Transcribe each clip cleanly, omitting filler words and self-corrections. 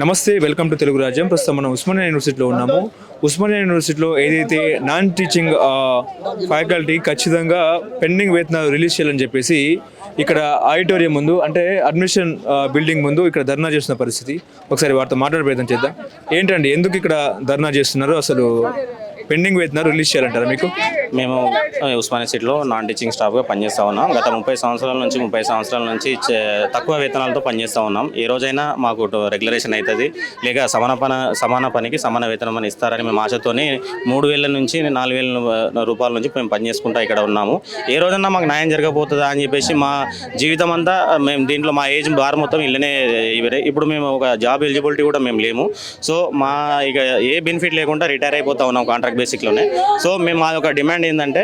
నమస్తే, welcome to Telugu రాజ్యం. ప్రస్తుతం మనం ఉస్మానియా యూనివర్సిటీలో ఉన్నాము. ఉస్మానియా యూనివర్సిటీలో ఏదైతే నాన్ టీచింగ్ ఫ్యాకల్టీ ఖచ్చితంగా పెండింగ్ వేతనాలు రిలీజ్ చేయాలని చెప్పేసి ఇక్కడ ఆడిటోరియం ముందు, అంటే అడ్మిషన్ బిల్డింగ్ ముందు ఇక్కడ ధర్నా చేస్తున్న పరిస్థితి. ఒకసారి వారితో మాట్లాడే ప్రయత్నం చేద్దాం. ఏంటండి, ఎందుకు ఇక్కడ ధర్నా చేస్తున్నారు? అసలు పెండింగ్ వేతనాలు రిలీజ్ చేయాలంటారా మీకు? మేము ఉస్మానియా సిటీలో నాన్ టీచింగ్ స్టాఫ్గా పనిచేస్తూ ఉన్నాం. గత 30 సంవత్సరాల నుంచి తక్కువ వేతనాలతో పనిచేస్తూ ఉన్నాం. ఏ రోజైనా మాకు రెగ్యులరేషన్ అవుతుంది, లేక సమాన పనికి సమాన వేతనం అని ఇస్తారని మేము ఆశతోని 3,000 నుంచి 4,000 రూపాయల నుంచి మేము పనిచేసుకుంటా ఇక్కడ ఉన్నాము. ఏ రోజైనా మాకు న్యాయం జరగబోతుందా అని చెప్పేసి మా జీవితం అంతా మేము దీంట్లో మా ఏజ్ బార్ మొత్తం ఇళ్ళనే ఇవరే. ఇప్పుడు మేము ఒక జాబ్ ఎలిజిబిలిటీ కూడా మేము లేము. సో మా ఇక ఏ బెనిఫిట్ లేకుండా రిటైర్ అయిపోతా ఉన్నాం కాంట్రాక్ట్ బేసిక్లోనే. సో మేము మా యొక్క డిమాండ్ ఏంటంటే,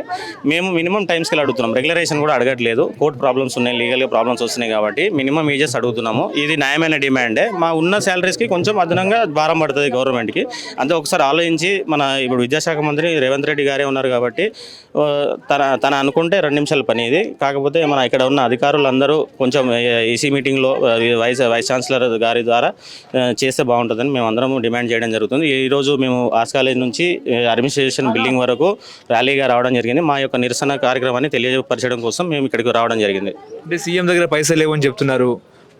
మేము మినిమం టైం స్కేల్ అడుగుతున్నాం, రెగ్యులరేషన్ కూడా అడగట్లేదు. కోర్టు ప్రాబ్లమ్స్ ఉన్నాయి, లీగల్గా ప్రాబ్లమ్స్ వస్తున్నాయి కాబట్టి మినిమం ఏజెస్ అడుగుతున్నాము. ఇది న్యాయమైన డిమాండే. మా ఉన్న శాలరీస్కి కొంచెం అదనంగా భారం పడుతుంది గవర్నమెంట్కి. అంతే ఒకసారి ఆలోచించి, మన ఇప్పుడు విద్యాశాఖ మంత్రి రేవంత్ రెడ్డి గారే ఉన్నారు కాబట్టి తన అనుకుంటే 2 నిమిషాల పని ఇది. కాకపోతే మన ఇక్కడ ఉన్న అధికారులందరూ కొంచెం ఈసీ మీటింగ్లో వైస్ ఛాన్సలర్ గారి ద్వారా చేస్తే బాగుంటుందని మేము అందరం డిమాండ్ చేయడం జరుగుతుంది. ఈరోజు మేము ఆర్ట్స్ కాలేజ్ నుంచి అడ్మినిస్ట్రేషన్ బిల్డింగ్ వరకు ర్యాలీగా రావడం జరిగింది. మా యొక్క నిరసన కార్యక్రమాన్ని తెలియపరచడం కోసం మేము ఇక్కడికి రావడం జరిగింది. అంటే సీఎం దగ్గర పైసలు లేవని చెప్తున్నారు,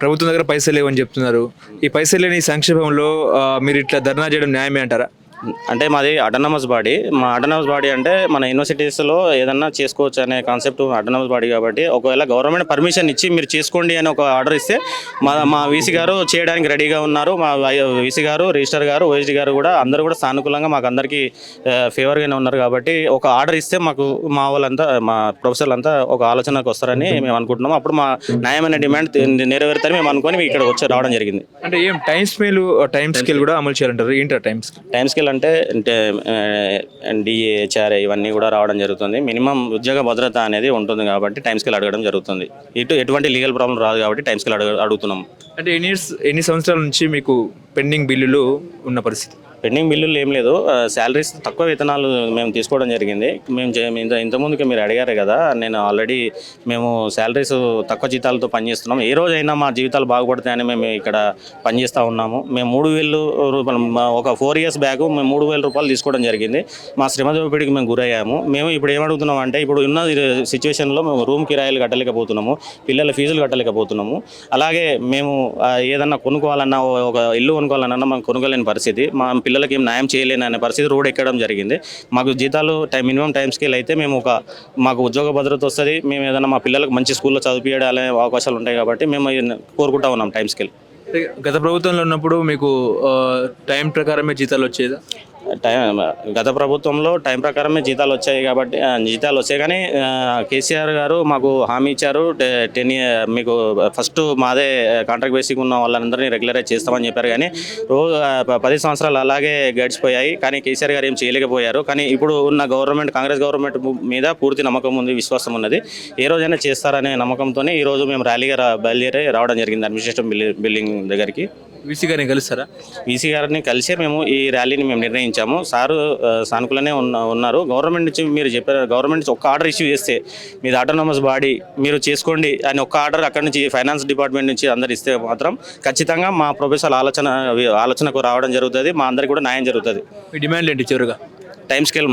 ప్రభుత్వం దగ్గర పైసలు లేవని చెప్తున్నారు. ఈ పైసలు లేని సంక్షేమంలో మీరు ఇట్లా ధర్నా చేయడం న్యాయమే అంటారా? అంటే మాది అటానమస్ బాడీ. మా అటానమస్ బాడీ అంటే మన యూనివర్సిటీస్లో ఏదన్నా చేసుకోవచ్చు అనే కాన్సెప్ట్ అటానమస్ బాడీ కాబట్టి, ఒకవేళ గవర్నమెంట్ పర్మిషన్ ఇచ్చి మీరు చేసుకోండి అని ఒక ఆర్డర్ ఇస్తే మా వీసీ గారు చేయడానికి రెడీగా ఉన్నారు. మా వీసీ గారు, రిజిస్టర్ గారు, ఓఎస్డీ గారు కూడా అందరూ కూడా సానుకూలంగా మాకు అందరికీ ఫేవర్గానే ఉన్నారు. కాబట్టి ఒక ఆర్డర్ ఇస్తే మాకు మా వాళ్ళంతా, మా ప్రొఫెసర్లు అంతా ఒక ఆలోచనకు వస్తారని మేము అనుకుంటున్నాము. అప్పుడు మా న్యాయమైన డిమాండ్ నెరవేరుతారని మేము అనుకొని ఇక్కడ వచ్చి రావడం జరిగింది. అంటే ఏం టైం స్కేల్ కూడా అమలు చేయాలంటారు? ఏంటారు టైం స్కేల్ అంటే డిఏ, హెచ్ఆర్ఏ ఇవన్నీ కూడా రావడం జరుగుతుంది. మినిమం ఉద్యోగ భద్రత అనేది ఉంటుంది కాబట్టి టైం స్కేల్ అడగడం జరుగుతుంది. ఎటువంటి లీగల్ ప్రాబ్లం రాదు కాబట్టి టైం స్కేల్ అడుగుతున్నాం. అంటే ఎన్ని సంవత్సరాల నుంచి మీకు పెండింగ్ బిల్లులు ఉన్న పరిస్థితి? పెండింగ్ బిల్లులు ఏం లేదు, శాలరీస్ తక్కువ వేతనాలు మేము తీసుకోవడం జరిగింది. ఇంతకుముందుకే మీరు అడిగారు కదా, నేను ఆల్రెడీ మేము శాలరీస్ తక్కువ జీతాలతో పనిచేస్తున్నాం. ఏ రోజైనా మా జీవితాలు బాగుపడతాయని మేము ఇక్కడ పనిచేస్తూ ఉన్నాము. మేము 3,000 రూపాయలు, ఒక 4 years బ్యాక్ మేము 3,000 రూపాయలు తీసుకోవడం జరిగింది. మా శ్రమ దోపిడీకి మేము గురయ్యాము. మేము ఇప్పుడు ఏమడుగుతున్నాం అంటే, ఇప్పుడు ఉన్న సిచ్యువేషన్లో మేము రూమ్ కిరాయిలు కట్టలేకపోతున్నాము, పిల్లల ఫీజులు కట్టలేకపోతున్నాము. అలాగే మేము ఏదన్నా కొనుక్కోవాలన్నా, ఒక ఇల్లు కొనుక్కోవాలన్నా మనం కొనుక్కోలేని పరిస్థితి. మా పిల్లలకి ఏం న్యాయం చేయలేని అనే పరిస్థితి రోడ్ ఎక్కడం జరిగింది. మాకు జీతాలు మినిమం టైం స్కేల్ అయితే మాకు ఉద్యోగ భద్రత వస్తుంది. మేము ఏదైనా మా పిల్లలకు మంచి స్కూల్లో చదివించాలనే అవకాశాలు ఉంటాయి కాబట్టి మేము కోరుకుంటా ఉన్నాం టైం స్కేల్. గత ప్రభుత్వంలో ఉన్నప్పుడు మీకు టైం ప్రకారమే జీతాలు వచ్చేదా? గత ప్రభుత్వంలో టైం ప్రకారమే జీతాలు వచ్చాయి కానీ కేసీఆర్ గారు మాకు హామీ ఇచ్చారు, 10 years మీకు ఫస్ట్ మాదే కాంట్రాక్ట్ బేసిక్ ఉన్న వాళ్ళందరినీ రెగ్యులరైజ్ చేస్తామని చెప్పారు. కానీ 10 సంవత్సరాలు అలాగే గడిచిపోయాయి. కానీ కేసీఆర్ గారు ఏం చేయలేకపోయారు. కానీ ఇప్పుడు ఉన్న కాంగ్రెస్ గవర్నమెంట్ మీద పూర్తి నమ్మకం ఉంది, విశ్వాసం ఉన్నది. ఏ రోజైనా చేస్తారనే నమ్మకంతోనే ఈరోజు మేము ర్యాలీగా బయలుదేరి రావడం జరిగింది అడ్మినిస్ట్రేషన్ బిల్డింగ్ దగ్గరికి. వీసీ గారిని కలుస్తారా? వీసీ గారిని కలిసే మేము ఈ ర్యాలీని మేము నిర్ణయించాము. సారు సానుకూలనే ఉన్నారు. గవర్నమెంట్ నుంచి మీరు చెప్పారు, గవర్నమెంట్ నుంచి ఒక్క ఆర్డర్ ఇష్యూ చేస్తే మీది ఆటోనమస్ బాడీ, మీరు చేసుకోండి అని ఒక్క ఆర్డర్ అక్కడి నుంచి ఫైనాన్స్ డిపార్ట్మెంట్ నుంచి అందరు ఇస్తే మాత్రం ఖచ్చితంగా మా ప్రొఫెసర్ ఆలోచనకు రావడం జరుగుతుంది. మా అందరికి కూడా న్యాయం జరుగుతుంది. మీ డిమాండ్ ఏంటి చివరిగా? టైం స్కేల్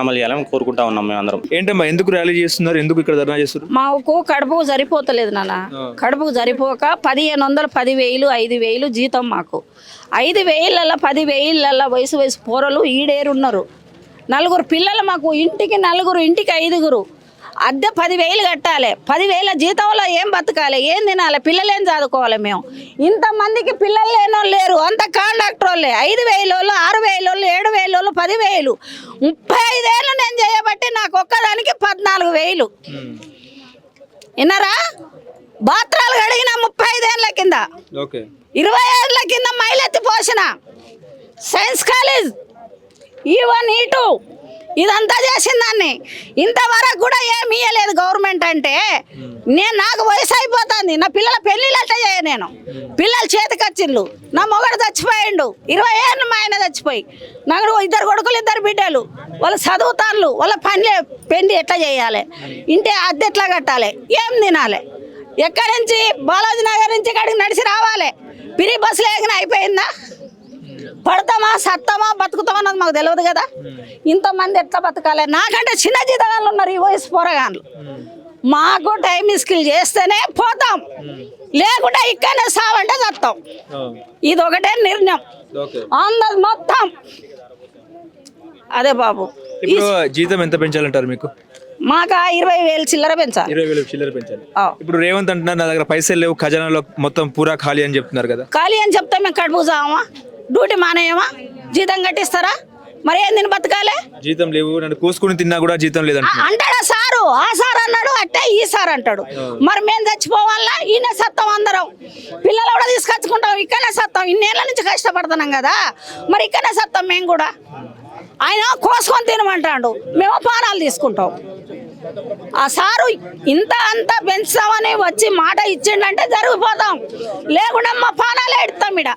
అమలు చేయాలని కోరుకుంటా ఉన్నాం మేము అందరం. ఏంటమ్మా, ఎందుకు ర్యాలీ చేస్తున్నారు? ఎందుకు ఇక్కడ ధర్నా చేస్తున్నారు? మాకు కడుపుకు సరిపోతలేదు నాన్న. కడుపుకు సరిపోక 1,500, 10,000, 5,000 జీతం మాకు. 5,000, 10,000 వయసు పోరలు ఈడేరున్నారు. 4 పిల్లలు మాకు, ఇంటికి 4, ఇంటికి 5. అద్దె 10,000 కట్టాలి. 10,000 జీతంలో ఏం బతకాలి, ఏం తినాలి, పిల్లలు ఏం చదువుకోవాలి? మేము ఇంతమందికి పిల్లలు లేని వాళ్ళు లేరు, అంత కాంట్రాక్టర్ వాళ్ళే. 5,000, 6,000, 7,000, 10,000. 35 ఏళ్ళు నేను చేయబట్టి నాకు ఒక్కదానికి 14,000. విన్నారా? బాత్రాలు కడిగిన 35 ఏళ్ళ కింద, 20 ఏళ్ళ కింద మైలెత్తి పోసిన సైన్స్ కాలేజ్, E1, E2 ఇదంతా చేసిందాన్ని. ఇంతవరకు కూడా ఏమి ఇయ్యలేదు గవర్నమెంట్. అంటే నాకు వయసు అయిపోతుంది, నా పిల్లల పెళ్ళిళ్ళు అట్లా చేయ, నేను పిల్లలు చేతికొచ్చిళ్ళు, నా మొగడు చచ్చిపోయిండు, 20 ఏళ్ళు మా ఆయన చచ్చిపోయి, నాకు 2 కొడుకులు 2 బిడ్డలు, వాళ్ళు చదువుతాను, వాళ్ళ పెళ్లి ఎట్లా చేయాలి, ఇంటి అద్దె ఎట్లా కట్టాలి, ఏం తినాలి, ఎక్కడి నుంచి బాలాజీ నగర్ నుంచి ఇక్కడికి నడిచి రావాలి, పిరి బస్సులు ఎగిన అయిపోయిందా? పడతామా సత్తామా బతుకుతామా అన్నది మాకు తెలియదు కదా. ఇంతమంది ఎట్లా బతకాలి? నాకంటే చిన్న జీతగాళ్ళు ఉన్నారు ఈ వయసు పోరగాళ్ళు. మాకు టైం స్కిల్ చేస్తేనే పోతాం, లేకుంటే ఇక్కడనే సావంటే చస్తాం. ఇది ఒకటే నిర్ణయం అందరు మొత్తం. అదే బాబు, ఇప్పుడు జీతం ఎంత పెంచాలంటారు మీకు? మాకు 20,000 చిల్లర పెంచాలి. 20,000 చిల్లర పెంచాలి. ఆ. ఇప్పుడు రేవంత్ అంటున్నారు నా దగ్గర పైసలు లేవు, ఖజానాలో మొత్తం పూరా ఖాళీ అని చెప్తున్నారు కదా. ఖాళీ అని చెప్తే మేము కడుపు చావమా? డ్యూటీ మానేయమా? జీతం కట్టిస్తారా? మరి ఏం తిని బతకాలే? జీతం లేవు, నన్ను కోసుకుని తిన్నా కూడా జీతం లేదంట. అంటాడా సారు? ఆ సార్ అన్నాడు, అట్టే ఈ సార్ అంటాడు. మరి మేము చచ్చిపోవాలా? ఈయన సత్తాం, అందరం పిల్లలు కూడా తీసుకొచ్చుకుంటాం, ఇక్కడనే సత్తాం. ఇన్నేళ్ల నుంచి కష్టపడుతున్నాం కదా, మరి ఇక్కడనే సత్తాం మేము కూడా. ఆయన కోసుకొని తినమంటాడు, మేము పానాలు తీసుకుంటాం. ఆ సారు ఇంత అంత పెంచుతామని వచ్చి మాట ఇచ్చిండంటే జరిగిపోతాం, లేకుండా మా పానాలే ఎడతాం ఇడ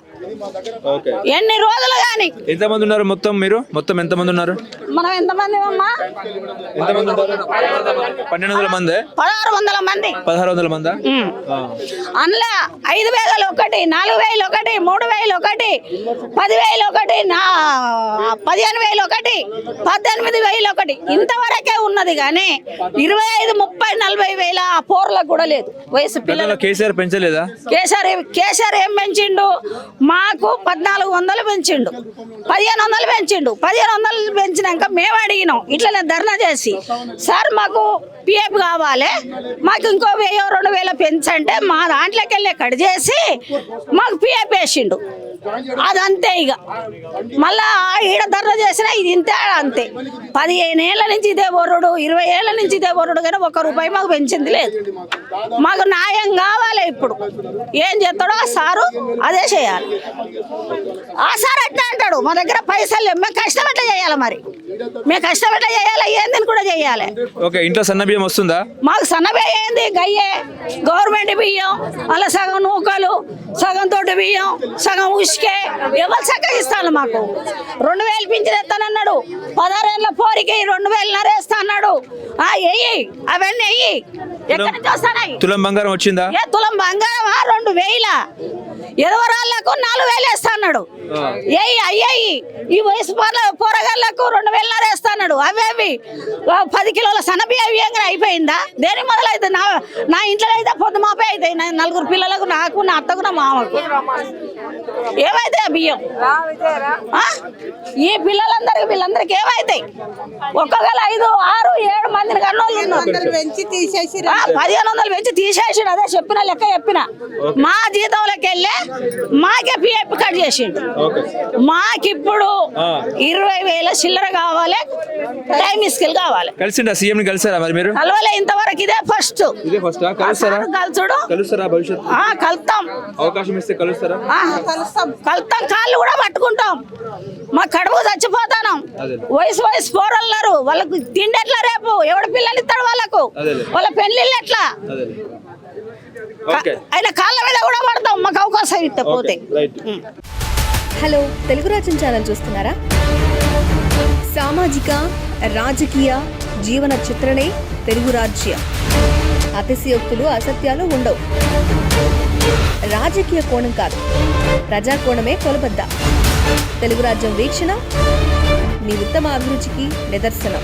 ఎన్ని రోజులు కానీ. ఎంతమంది ఉన్నారు మొత్తం? మీరు మొత్తం ఎంతమంది ఉన్నారు? మనం ఎంతమంది అమ్మా? ఎంతమంది ఉంటారు? 1200 మంది, 1600 మంది. 1600 మందా? అందులో 5,000 ఒకటి, 4,000 ఒకటి, 3,000 ఒకటి, 10,000 ఒకటి, 15,000 ఒకటి, 18,000 ఒకటి, ఇంతవరకే ఉన్నది. కానీ 25, 30, 40,000 ఆ పోర్లకు కూడా లేదు. వయసు పిల్లలు కేసీఆర్ పెంచలేదా? కేసీఆర్ ఏం పెంచిండు? మాకు 1,400 పెంచిండు, 1,500 పెంచిండు. 1,500 పెంచినాక మేము అడిగినాం ఇట్లనే ధర్నా చేసి, సార్ మాకు పిఎఫ్ కావాలి, మాకు ఇంకో 1,000-2,000 పెంచంటే మా దాంట్లోకి వెళ్ళి కట్ చేసి మాకు పిఎఫ్ వేసిండు. అదంతే. ఇక మళ్ళా ఈడ ధర్నా చేసినా ఇది ఇంతే అంతే. 15 ఏళ్ల నుంచి ఇదే బొర్రుడు, 20 ఏళ్ల నుంచి ఇదే బొర్రుడు, కానీ ₹1 మాకు పెంచింది లేదు. మాకు న్యాయం కావాలి. ఇప్పుడు ఏం చేస్తాడో ఆ సారు అదే చేయాలి. ఆ సార్ అట్లా అంటాడు, మా దగ్గర పైసలు లేవు, మేము కష్టం ఎట్లా చేయాలి? మరి మేము కష్టం ఎట్లా చేయాలి? ఏందని కూడా చేయాలి. ఓకే, ఇంట్లో సన్న బియ్యం వస్తుందా? మాకు సన్నబియ్యం ఏంది? గయ్యే గవర్నమెంట్ బియ్యం, అలా సగం నూకలు, సగం తోటి బియ్యం, సగం ఉసుకే. ఎవరు చక్కగా ఇస్తాను? మాకు 2,000 పింఛన్ ఇస్తానన్నాడు, 16 ఏళ్ళ పోరికి 2,000 వేస్తా అన్నాడు. వెయ్యి అవన్నీ వెయ్యి ఎక్కడి నుంచి వస్తాయి? తులం బంగారం వచ్చిందా? ఏ తులం బంగారమా? 2,000. ఎదవరాళ్ళకు 4,000 వేస్తా అన్నాడు. అయ్యాయి ఈ వయసు పోరగాళ్ళకు 2,000 వేస్తా అన్నాడు. అవేవి 10 కిలోల సన్నబియ్యం అవ్యంగా అయిపోయిందా? దేని మొదలైతే నా ఇంట్లో అయితే పొద్దు మాపే అవుతాయి. 4 పిల్లలకు, నాకు, నా అత్తకు, నా మామకు ఏమైతే ఆ బియ్యం? ఈ పిల్లలందరికి వీళ్ళందరికి ఏమైతాయి? ఒక్కొక్కరు 5, 6, 7 మందిని కన్నోళ్ళు పెంచి తీసేసి 1,500 పెంచి తీసేసిండు. అదే చెప్పిన లెక్క చెప్పిన. మా జీతంలోకి వెళ్ళే మాకే పిఎఫ్ కట్ చేసిండు. మాకిప్పుడు 20,000 చిల్లర కావాలి, టైం స్కిల్ కావాలి. కలిసిండా? సీఎం ని కలిసారా మరి మీరు? కలవలే ఇంతవరకు, ఇదే ఫస్ట్. కలుస్తారా? కలుసుడు భవిష్యత్తు కలుతాం. అవకాశం ఇస్తే కలుస్తారా? కలుతాం, కాళ్ళు కూడా పట్టుకుంటాం. మా కడుపు చచ్చిపోతాను. వయసు పోరన్నారు, వాళ్ళకు తిండి ఎట్లా? రేపు ఎవడు పిల్లలు ఇస్తాడు వాళ్ళకు? వాళ్ళ పెళ్లిళ్ళు ఎట్లా? ఆయన కాళ్ళ మీద కూడా పడతాం మాకు అవకాశం ఇస్తే పోతే. హలో, తెలుగు రాజ్యం ఛానల్ చూస్తున్నారా? సామాజిక, రాజకీయ, జీవన చిత్రణే తెలుగు రాజ్యం. అతిశయోక్తులు, అసత్యాలు ఉండవు. రాజకీయ కోణం కాదు, ప్రజా కోణమే కొలబద్ద. తెలుగు రాజ్యం వీక్షణ మీ ఉత్తమ అభిరుచికి నిదర్శనం.